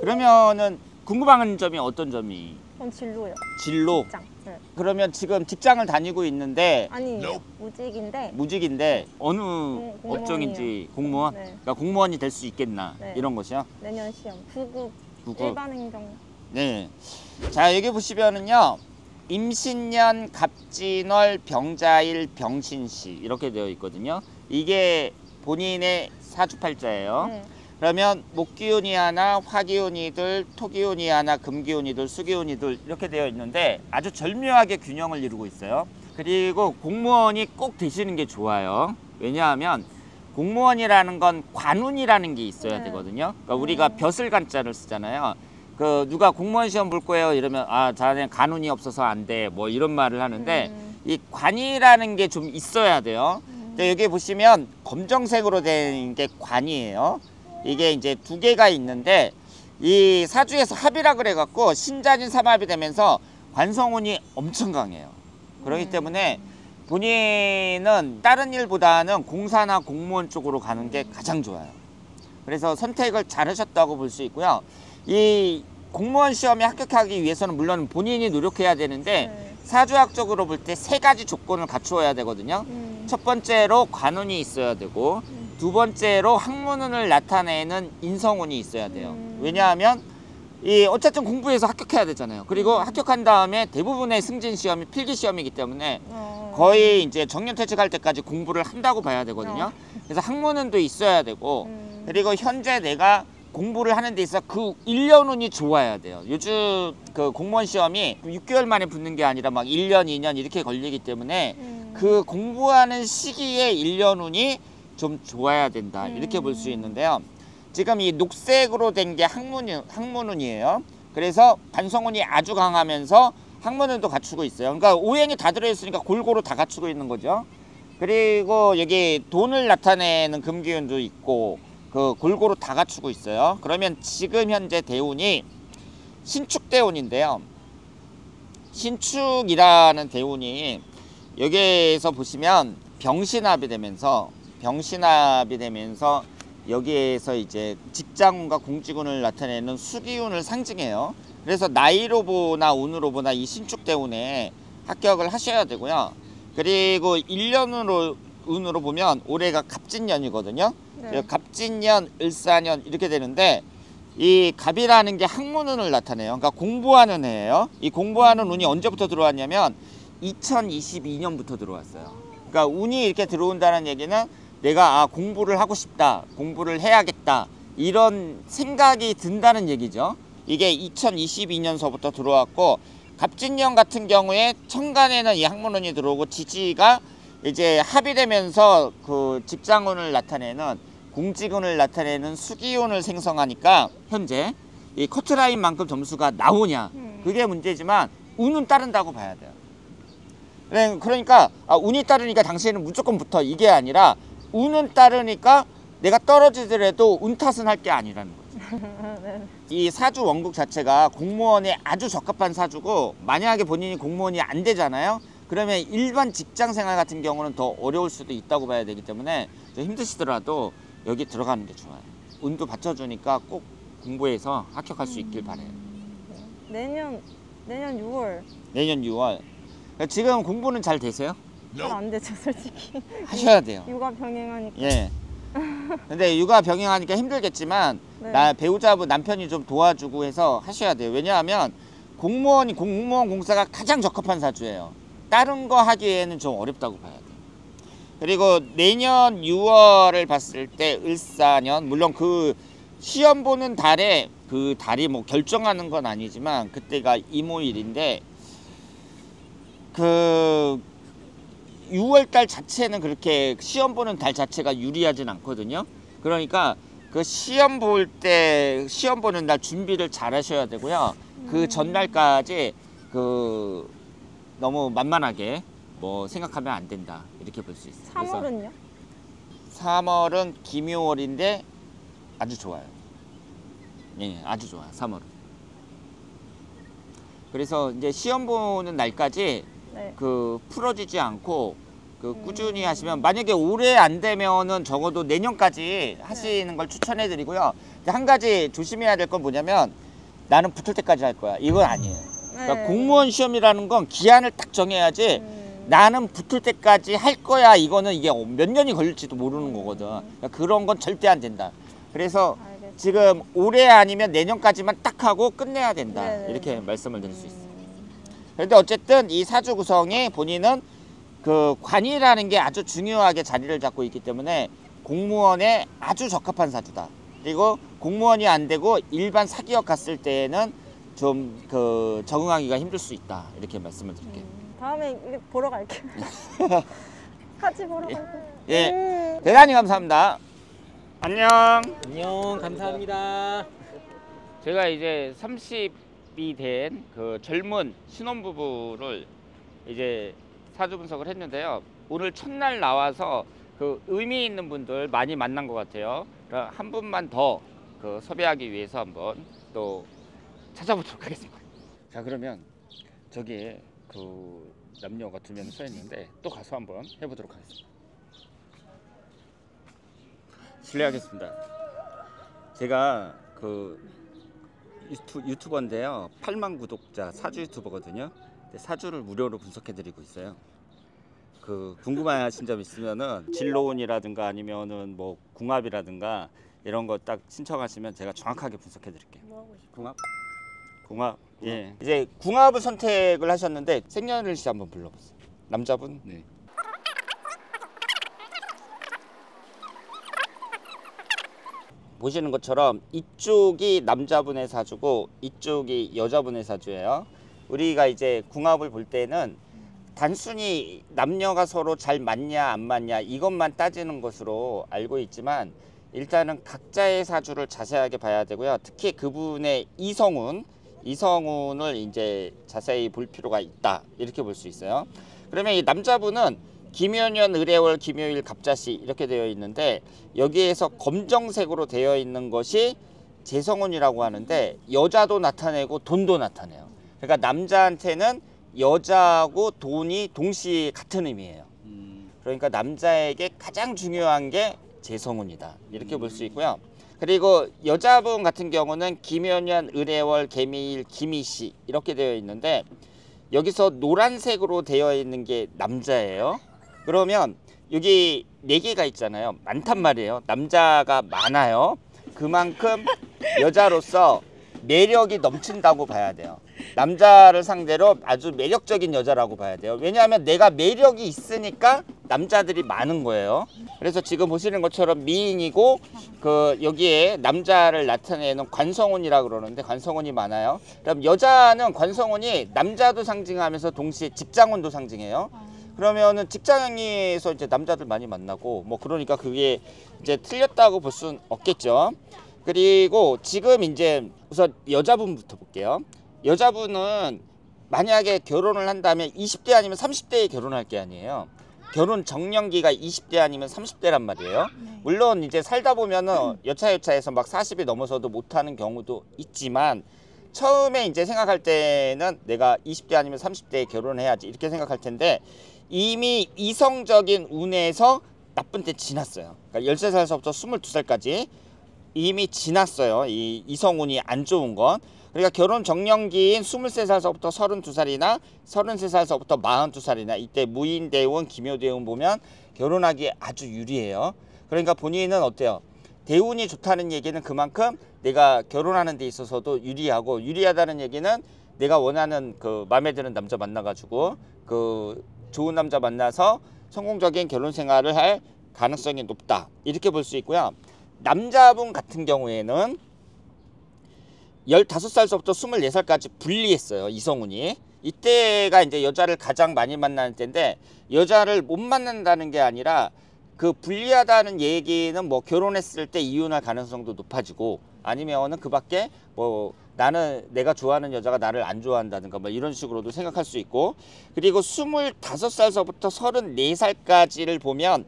그러면은 궁금한 점이 어떤 점이? 전 진로요. 진로? 직장. 네. 그러면 지금 직장을 다니고 있는데 아니에요. 무직인데. 무직인데 어느 공무원이요. 업종인지 공무원? 네. 그러니까 공무원이 될 수 있겠나 네. 이런 것이요? 내년 시험 9급 구급. 일반 행정. 네. 자, 여기 보시면은요. 임신년, 갑진월, 병자일, 병신시 이렇게 되어 있거든요. 이게 본인의 사주팔자예요. 네. 그러면 목기운이 하나, 화기운이들, 토기운이 하나, 금기운이들, 수기운이들 이렇게 되어 있는데 아주 절묘하게 균형을 이루고 있어요. 그리고 공무원이 꼭 되시는 게 좋아요. 왜냐하면 공무원이라는 건 관운이라는 게 있어야 네. 되거든요. 그러니까 우리가 벼슬 간자를 쓰잖아요. 그 누가 공무원 시험 볼 거예요 이러면 아 자네 관운이 없어서 안 돼 뭐 이런 말을 하는데 이 관이라는 게 좀 있어야 돼요. 근데 여기 보시면 검정색으로 된 게 관이에요. 이게 이제 두 개가 있는데 이 사주에서 합이라 그래 갖고 신자진 삼합이 되면서 관성운이 엄청 강해요. 그렇기 때문에 본인은 다른 일보다는 공사나 공무원 쪽으로 가는 게 가장 좋아요. 그래서 선택을 잘 하셨다고 볼 수 있고요. 이 공무원 시험에 합격하기 위해서는 물론 본인이 노력해야 되는데 네. 사주학적으로 볼 때 세 가지 조건을 갖추어야 되거든요. 첫 번째로 관운이 있어야 되고 두 번째로 학문운을 나타내는 인성운이 있어야 돼요. 왜냐하면 이 어쨌든 공부해서 합격해야 되잖아요. 그리고 합격한 다음에 대부분의 승진 시험이 필기 시험이기 때문에 거의 이제 정년퇴직할 때까지 공부를 한다고 봐야 되거든요. 그래서 학문운도 있어야 되고 그리고 현재 내가 공부를 하는 데 있어 그 1년 운이 좋아야 돼요. 요즘 그 공무원 시험이 6개월 만에 붙는 게 아니라 막 1년, 2년 이렇게 걸리기 때문에 그 공부하는 시기에 1년 운이 좀 좋아야 된다. 이렇게 볼 수 있는데요. 지금 이 녹색으로 된 게 학문운이에요. 그래서 반성운이 아주 강하면서 학문운도 갖추고 있어요. 그러니까 오행이 다 들어있으니까 골고루 다 갖추고 있는 거죠. 그리고 여기 돈을 나타내는 금기운도 있고 그 골고루 다 갖추고 있어요. 그러면 지금 현재 대운이 신축대운인데요. 신축이라는 대운이 여기에서 보시면 병신합이 되면서 여기에서 이제 직장운과 공직운을 나타내는 수기운을 상징해요. 그래서 나이로 보나 운으로 보나 이 신축대운에 합격을 하셔야 되고요. 그리고 1년으로 운으로 보면 올해가 갑진년이거든요. 네. 갑진년, 을사년 이렇게 되는데 이 갑이라는 게 학문운을 나타내요. 그러니까 공부하는 해예요. 이 공부하는 운이 언제부터 들어왔냐면 2022년부터 들어왔어요. 그러니까 운이 이렇게 들어온다는 얘기는 내가 공부를 하고 싶다, 공부를 해야겠다 이런 생각이 든다는 얘기죠. 이게 2022년서부터 들어왔고 갑진년 같은 경우에 천간에는 이 학문운이 들어오고 지지가 이제 합이 되면서 그 직장운을 나타내는 공직운을 나타내는 수기운을 생성하니까 현재 이 커트라인만큼 점수가 나오냐 그게 문제지만 운은 따른다고 봐야 돼요. 그러니까 운이 따르니까 당신은 무조건 붙어 이게 아니라 운은 따르니까 내가 떨어지더라도 운 탓은 할 게 아니라는 거죠. 이 사주 원국 자체가 공무원에 아주 적합한 사주고 만약에 본인이 공무원이 안 되잖아요. 그러면 일반 직장 생활 같은 경우는 더 어려울 수도 있다고 봐야 되기 때문에 좀 힘드시더라도 여기 들어가는 게 좋아요. 운도 받쳐주니까 꼭 공부해서 합격할 수 있길 바라요. 내년 6월. 내년 6월. 지금 공부는 잘 되세요? 잘 안 되죠, 솔직히. 하셔야 돼요. 육아 병행하니까. 예. 근데 육아 병행하니까 힘들겠지만 네. 배우자분 남편이 좀 도와주고 해서 하셔야 돼요. 왜냐하면 공무원 공사가 가장 적합한 사주예요. 다른 거 하기에는 좀 어렵다고 봐야 돼요. 그리고 내년 6월을 봤을 때 을사년 물론 그 시험 보는 달에 그 달이 뭐 결정하는 건 아니지만 그때가 이모일인데 그 6월달 자체는 그렇게 시험 보는 달 자체가 유리하진 않거든요. 그러니까 그 시험 보는 날 준비를 잘 하셔야 되고요. 그 전날까지 그 너무 만만하게 뭐 생각하면 안 된다 이렇게 볼 수 있어요. 3월은요? 3월은 기묘월인데 아주 좋아요. 예, 아주 좋아요. 3월은. 그래서 이제 시험 보는 날까지 네. 그 풀어지지 않고 그 꾸준히 하시면 만약에 올해 안 되면은 적어도 내년까지 하시는 걸 추천해 드리고요. 한 가지 조심해야 될 건 뭐냐면 나는 붙을 때까지 할 거야. 이건 아니에요. 그러니까 네. 공무원 시험이라는 건 기한을 딱 정해야지 나는 붙을 때까지 할 거야. 이거는 이게 몇 년이 걸릴지도 모르는 거거든. 그러니까 그런 건 절대 안 된다. 그래서 알겠습니다. 지금 올해 아니면 내년까지만 딱 하고 끝내야 된다. 네네. 이렇게 말씀을 드릴 수 있어요. 그런데 어쨌든 이 사주 구성이 본인은 그 관이라는 게 아주 중요하게 자리를 잡고 있기 때문에 공무원에 아주 적합한 사주다. 그리고 공무원이 안 되고 일반 사기업 갔을 때에는 좀 그 적응하기가 힘들 수 있다. 이렇게 말씀을 드릴게요. 다음에 이거 보러 갈게요. 같이 보러 갈게요. 예, 대단히 감사합니다. 안녕. 안녕, 감사합니다. 제가 이제 30이 된 그 젊은 신혼부부를 이제 사주 분석을 했는데요. 오늘 첫날 나와서 그 의미 있는 분들 많이 만난 것 같아요. 그럼 한 분만 더 그 섭외하기 위해서 한번 또 찾아보도록 하겠습니다. 자, 그러면 저기에 그 남녀가 2명 서 있는데 또 가서 한번 해보도록 하겠습니다. 실례하겠습니다. 제가 그 유튜버인데요. 8만 구독자 사주 유튜버거든요. 사주를 무료로 분석해드리고 있어요. 그 궁금하신 점 있으면은 진로운이라든가 아니면은 뭐 궁합이라든가 이런 거 딱 신청하시면 제가 정확하게 분석해드릴게요. 뭐 하고 싶어? 궁합? 궁합. 예. 이제 궁합을 선택을 하셨는데 생년일시 한번 불러보세요. 남자분? 네. 보시는 것처럼 이쪽이 남자분의 사주고 이쪽이 여자분의 사주예요. 우리가 이제 궁합을 볼 때는 단순히 남녀가 서로 잘 맞냐 안 맞냐 이것만 따지는 것으로 알고 있지만 일단은 각자의 사주를 자세하게 봐야 되고요. 특히 그분의 이성운을 이제 자세히 볼 필요가 있다. 이렇게 볼 수 있어요. 그러면 이 남자분은 김연년, 을해월, 김요일, 갑자시 이렇게 되어 있는데 여기에서 검정색으로 되어 있는 것이 재성운이라고 하는데 여자도 나타내고 돈도 나타내요. 그러니까 남자한테는 여자하고 돈이 동시에 같은 의미예요. 그러니까 남자에게 가장 중요한 게 재성운이다. 이렇게 볼 수 있고요. 그리고 여자분 같은 경우는 김연년, 을해월, 개미일, 김희씨 이렇게 되어 있는데 여기서 노란색으로 되어 있는 게 남자예요. 그러면 여기 4개가 있잖아요. 많단 말이에요. 남자가 많아요. 그만큼 여자로서 매력이 넘친다고 봐야 돼요. 남자를 상대로 아주 매력적인 여자라고 봐야 돼요. 왜냐하면 내가 매력이 있으니까 남자들이 많은 거예요. 그래서 지금 보시는 것처럼 미인이고 그 여기에 남자를 나타내는 관성운이라고 그러는데 관성운이 많아요. 그럼 여자는 관성운이 남자도 상징하면서 동시에 직장운도 상징해요. 그러면은 직장에서 이제 남자들 많이 만나고 뭐 그러니까 그게 이제 틀렸다고 볼 수는 없겠죠. 그리고 지금 이제 우선 여자분부터 볼게요. 여자분은 만약에 결혼을 한다면 20대 아니면 30대에 결혼할 게 아니에요. 결혼 정년기가 20대 아니면 30대란 말이에요. 물론 이제 살다 보면은 여차여차해서 막 40이 넘어서도 못하는 경우도 있지만 처음에 이제 생각할 때는 내가 20대 아니면 30대에 결혼해야지 이렇게 생각할 텐데 이미 이성적인 운에서 나쁜 때 지났어요. 그러니까 13살서부터 22살까지 이미 지났어요. 이 이성운이 안 좋은 건. 그러니까 결혼 정년기인 23살서부터 32살이나 33살서부터 42살이나 이때 무인대운, 기묘대운 보면 결혼하기에 아주 유리해요. 그러니까 본인은 어때요? 대운이 좋다는 얘기는 그만큼 내가 결혼하는 데 있어서도 유리하고 유리하다는 얘기는 내가 원하는 그 마음에 드는 남자 만나가지고 그 좋은 남자 만나서 성공적인 결혼 생활을 할 가능성이 높다. 이렇게 볼 수 있고요. 남자분 같은 경우에는 15살서부터 24살까지 분리했어요. 이성운이. 이때가 이제 여자를 가장 많이 만나는 때인데 여자를 못 만난다는 게 아니라 그 불리하다는 얘기는 뭐 결혼했을 때 이혼할 가능성도 높아지고 아니면은 그 밖에 뭐 나는 내가 좋아하는 여자가 나를 안 좋아한다든가 뭐 이런 식으로도 생각할 수 있고 그리고 25살서부터 34살까지를 보면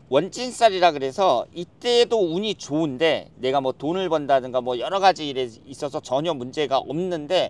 원진살이라 그래서 이때도 운이 좋은데 내가 뭐 돈을 번다든가 뭐 여러 가지 일에 있어서 전혀 문제가 없는데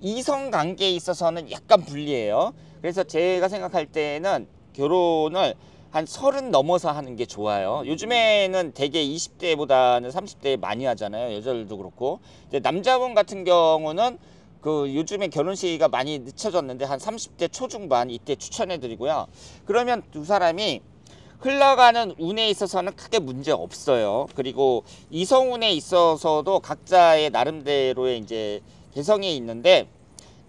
이성관계에 있어서는 약간 불리해요. 그래서 제가 생각할 때는 결혼을 한 30 넘어서 하는 게 좋아요. 요즘에는 대개 20대보다는 30대에 많이 하잖아요. 여자들도 그렇고. 근데 남자분 같은 경우는 그 요즘에 결혼 시기가 많이 늦춰졌는데 한 30대 초중반 이때 추천해 드리고요. 그러면 두 사람이 흘러가는 운에 있어서는 크게 문제 없어요. 그리고 이성운에 있어서도 각자의 나름대로의 이제 개성이 있는데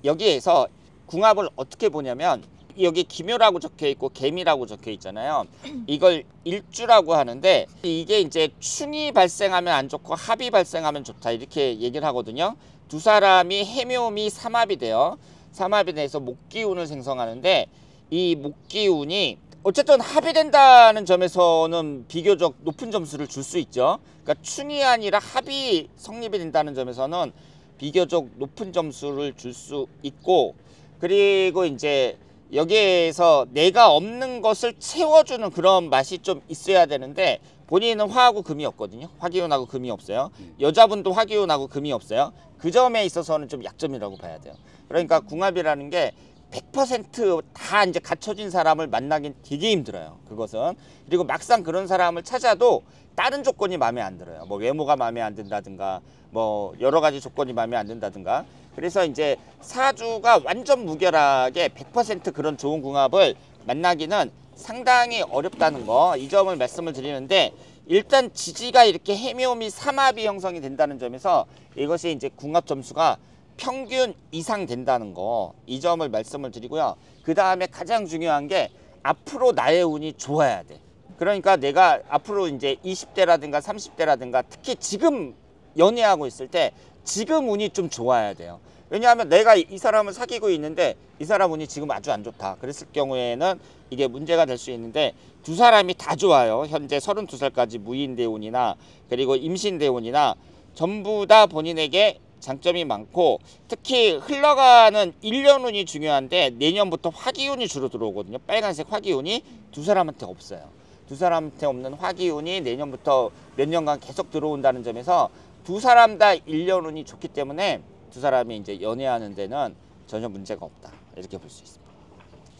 여기에서 궁합을 어떻게 보냐면 여기 기묘라고 적혀 있고 개미라고 적혀 있잖아요. 이걸 일주라고 하는데 이게 이제 충이 발생하면 안 좋고 합이 발생하면 좋다 이렇게 얘기를 하거든요. 두 사람이 해묘미 삼합이 돼요. 삼합이 돼서 목기운을 생성하는데 이 목기운이 어쨌든 합이 된다는 점에서는 비교적 높은 점수를 줄 수 있죠. 그러니까 충이 아니라 합이 성립이 된다는 점에서는 비교적 높은 점수를 줄 수 있고, 그리고 이제 여기에서 내가 없는 것을 채워주는 그런 맛이 좀 있어야 되는데 본인은 화하고 금이 없거든요. 화기운하고 금이 없어요. 여자분도 화기운하고 금이 없어요. 그 점에 있어서는 좀 약점이라고 봐야 돼요. 그러니까 궁합이라는 게 100% 이제 갖춰진 사람을 만나긴 되게 힘들어요. 그것은. 그리고 막상 그런 사람을 찾아도 다른 조건이 마음에 안 들어요. 뭐 외모가 마음에 안 든다든가 뭐 여러 가지 조건이 마음에 안 든다든가. 그래서 이제 사주가 완전 무결하게 100% 그런 좋은 궁합을 만나기는 상당히 어렵다는 거, 이 점을 말씀을 드리는데, 일단 지지가 이렇게 해묘미 삼합이 형성이 된다는 점에서 이것이 이제 궁합 점수가 평균 이상 된다는 거, 이 점을 말씀을 드리고요. 그 다음에 가장 중요한 게 앞으로 나의 운이 좋아야 돼. 그러니까 내가 앞으로 이제 20대라든가 30대라든가 특히 지금 연애하고 있을 때 지금 운이 좀 좋아야 돼요. 왜냐하면 내가 이 사람을 사귀고 있는데 이 사람 운이 지금 아주 안 좋다. 그랬을 경우에는 이게 문제가 될 수 있는데 두 사람이 다 좋아요. 현재 32살까지 무인대운이나 그리고 임신대운이나 전부 다 본인에게 장점이 많고, 특히 흘러가는 1년 운이 중요한데 내년부터 화기운이 주로 들어오거든요. 빨간색 화기운이 두 사람한테 없어요. 두 사람한테 없는 화기운이 내년부터 몇 년간 계속 들어온다는 점에서 두 사람 다 1년 운이 좋기 때문에 두 사람이 이제 연애하는 데는 전혀 문제가 없다. 이렇게 볼 수 있습니다.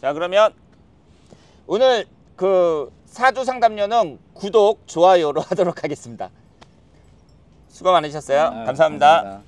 자, 그러면 오늘 그 사주 상담료는 구독, 좋아요로 하도록 하겠습니다. 수고 많으셨어요. 감사합니다.